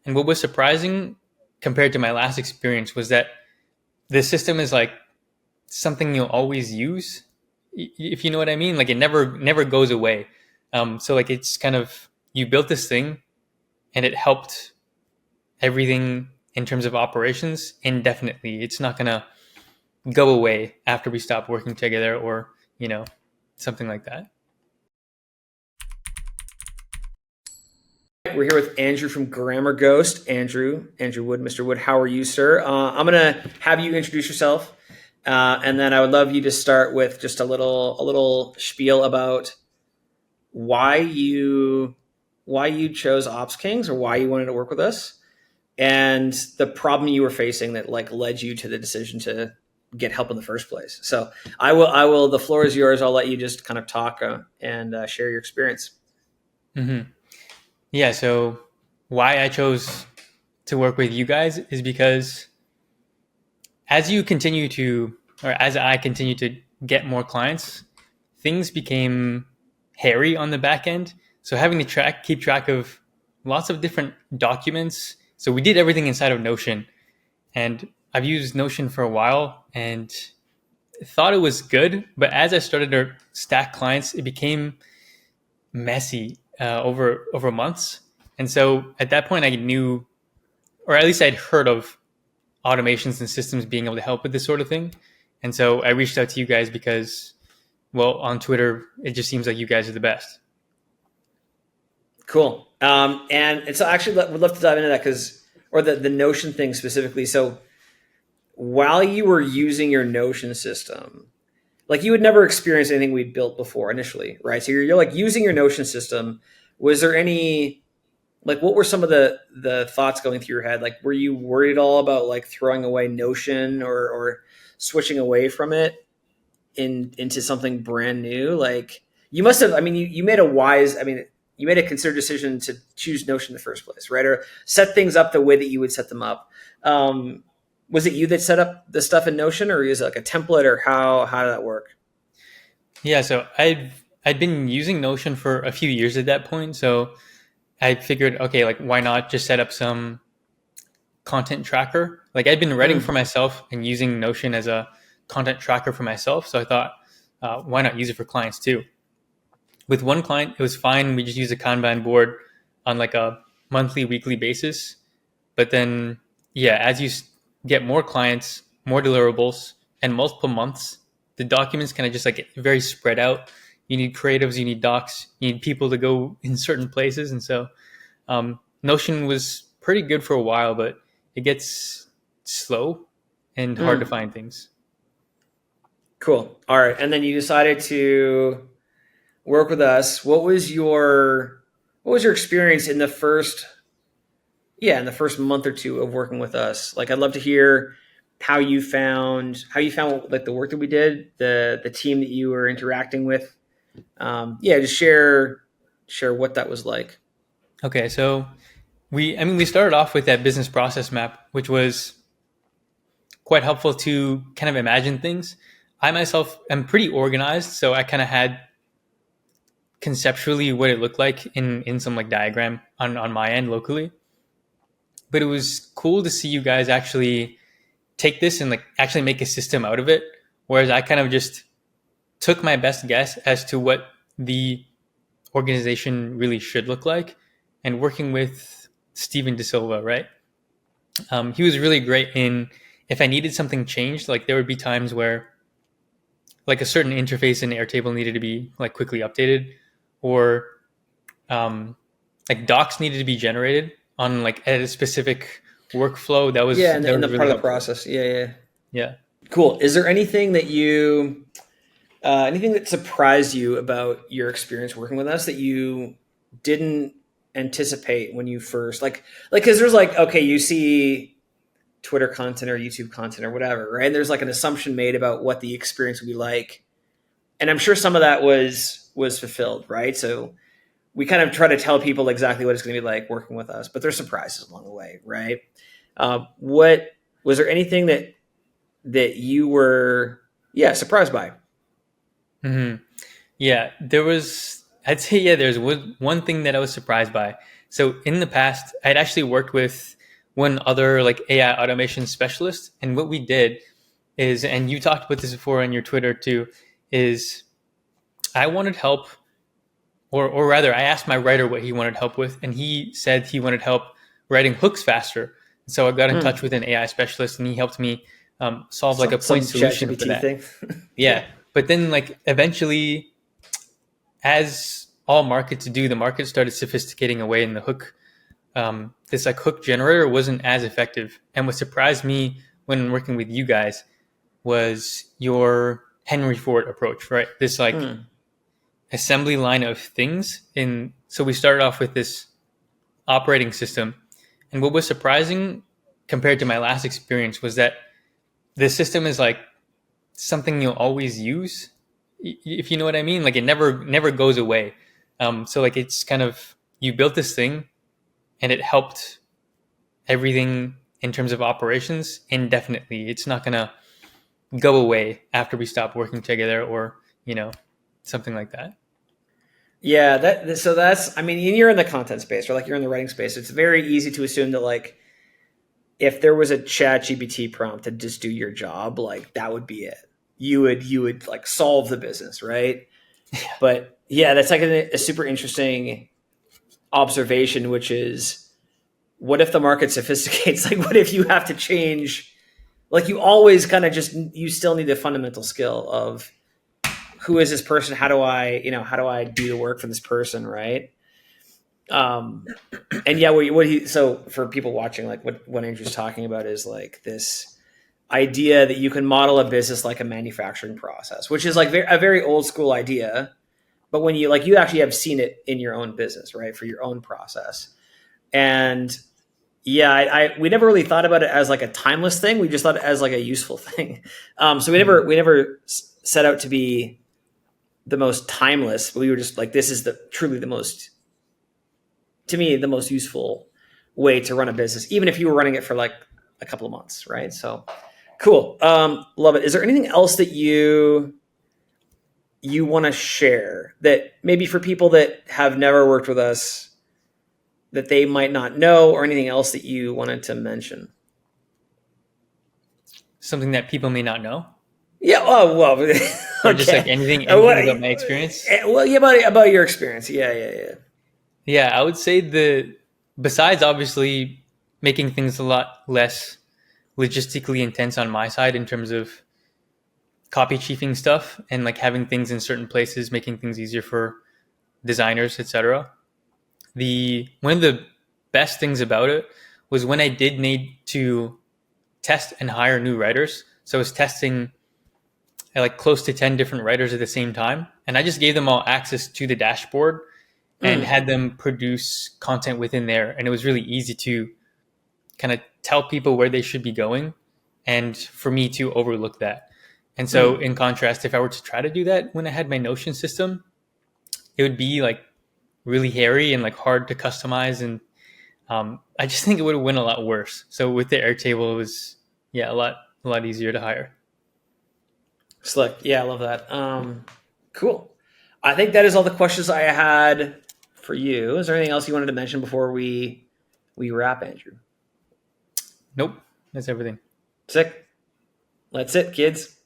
And what was surprising compared to my last experience was that the system is like something you'll always use, if you know what I mean. Like it never goes away. So like it's kind of, you built this thing and it helped everything in terms of operations indefinitely. It's not gonna go away after we stop working together, or something like that. We're here with Andrew from Grammar Ghost. Andrew Wood, Mr. Wood, how are you, sir? I'm gonna have you introduce yourself, and then I would love you to start with just a little spiel about why you chose OpsKings, or why you wanted to work with us, and the problem you were facing that like led you to the decision to get help in the first place. So I will. The floor is yours. I'll let you just kind of talk and share your experience. Mm-hmm. Yeah. So why I chose to work with you guys is because as I continue to get more clients, things became hairy on the back end. So having to keep track of lots of different documents. So we did everything inside of Notion, and I've used Notion for a while and thought it was good. But as I started to stack clients, it became messy over months. And so at that point, I knew, or at least I'd heard of automations and systems being able to help with this sort of thing. And so I reached out to you guys because, well, on Twitter, it just seems like you guys are the best. Cool. And so actually would love to dive into that or the Notion thing specifically. So while you were using your Notion system, like you had never experienced anything we'd built before initially, right? So you're like using your Notion system. Was there any, like, what were some of the thoughts going through your head? Like, were you worried at all about like throwing away Notion or switching away from it into something brand new? Like you must have, I mean, you made you made a considered decision to choose Notion in the first place, right? Or set things up the way that you would set them up. Was it you that set up the stuff in Notion, or is it like a template, or how did that work? Yeah, so I'd been using Notion for a few years at that point. So I figured, okay, like why not just set up some content tracker? Like I'd been writing for myself and using Notion as a content tracker for myself. So I thought, why not use it for clients too? With one client, it was fine. We just used a Kanban board on like a monthly, weekly basis. But then, yeah, as you get more clients, more deliverables, and multiple months, the documents kind of just like get very spread out. You need creatives, you need docs, you need people to go in certain places. And so Notion was pretty good for a while, but it gets slow and hard to find things. Cool. All right. And then you decided to work with us. What was your experience in the first month or two of working with us? Like, I'd love to hear how you found like the work that we did, the team that you were interacting with. Just share what that was like. Okay, so we started off with that business process map, which was quite helpful to kind of imagine things. I myself am pretty organized, so I kind of had conceptually what it looked like in some like diagram on my end locally. But it was cool to see you guys actually take this and like actually make a system out of it. Whereas I kind of just took my best guess as to what the organization really should look like, and working with Steven De Silva, right? He was really great in, if I needed something changed, like there would be times where like a certain interface in Airtable needed to be like quickly updated, or like docs needed to be generated on like a specific workflow. That was in the really part of the helpful. process. Yeah. Cool. Is there anything that anything that surprised you about your experience working with us that you didn't anticipate when you first because there's like, okay, you see Twitter content or YouTube content or whatever, right? And there's like an assumption made about what the experience would be like, and I'm sure some of that was fulfilled, right? So we kind of try to tell people exactly what it's going to be like working with us, but there's surprises along the way, right? What was there anything that you were surprised by? Mm-hmm. Yeah, I'd say there's one thing that I was surprised by. So in the past, I'd actually worked with one other like AI automation specialist, and what we did is, and you talked about this before on your Twitter too, is I wanted help, or rather, I asked my writer what he wanted help with, and he said he wanted help writing hooks faster. So I got in touch Mm. with an AI specialist, and he helped me solve like a point Some chat solution for GPT that. thing. Yeah, but then like eventually, as all markets do, the market started sophisticating away, and the hook, this like hook generator wasn't as effective. And what surprised me when working with you guys was your Henry Ford approach, right? This like Mm. assembly line of things. And so we started off with this operating system. And what was surprising compared to my last experience was that the system is like something you'll always use, if you know what I mean. Like it never goes away. So like it's kind of, you built this thing and it helped everything in terms of operations indefinitely. It's not gonna go away after we stop working together, or you know, something like that. Yeah, so that's, I mean, you're in the content space or like you're in the writing space. It's very easy to assume that like if there was a chat GPT prompt to just do your job, like that would be it. You would like solve the business, right? But yeah, that's like a super interesting observation, which is what if the market sophisticates? Like what if you have to change, like you always kind of just, you still need the fundamental skill of who is this person? How do I do the work for this person? Right. Um, and yeah, so for people watching, like what Andrew's talking about is like this idea that you can model a business like a manufacturing process, which is like a very old school idea. But when you like, you actually have seen it in your own business, right? For your own process. And yeah, we never really thought about it as like a timeless thing. We just thought it as like a useful thing. So we never set out to be the most timeless, but we were just like, this is truly the most, to me, the most useful way to run a business, even if you were running it for like a couple of months, right? So cool. Love it. Is there anything else that you want to share that maybe for people that have never worked with us that they might not know, or anything else that you wanted to mention? Something that people may not know, Yeah. Oh well. or just like Okay. anything about my experience. Well, yeah, about your experience. Yeah, yeah, yeah. Yeah, I would say besides obviously making things a lot less logistically intense on my side in terms of copy chiefing stuff and like having things in certain places, making things easier for designers, etc. The one of the best things about it was when I did need to test and hire new writers. So I was testing like close to 10 different writers at the same time, and I just gave them all access to the dashboard and Mm, had them produce content within there, and it was really easy to kind of tell people where they should be going and for me to overlook that. And so mm. in contrast, if I were to try to do that when I had my Notion system, it would be like really hairy and like hard to customize, and I just think it would have went a lot worse. So with the Airtable, it was, yeah, a lot easier to hire. Slick. Yeah, I love that. Cool. I think that is all the questions I had for you. Is there anything else you wanted to mention before we wrap, Andrew? Nope, that's everything. Sick. That's it, kids.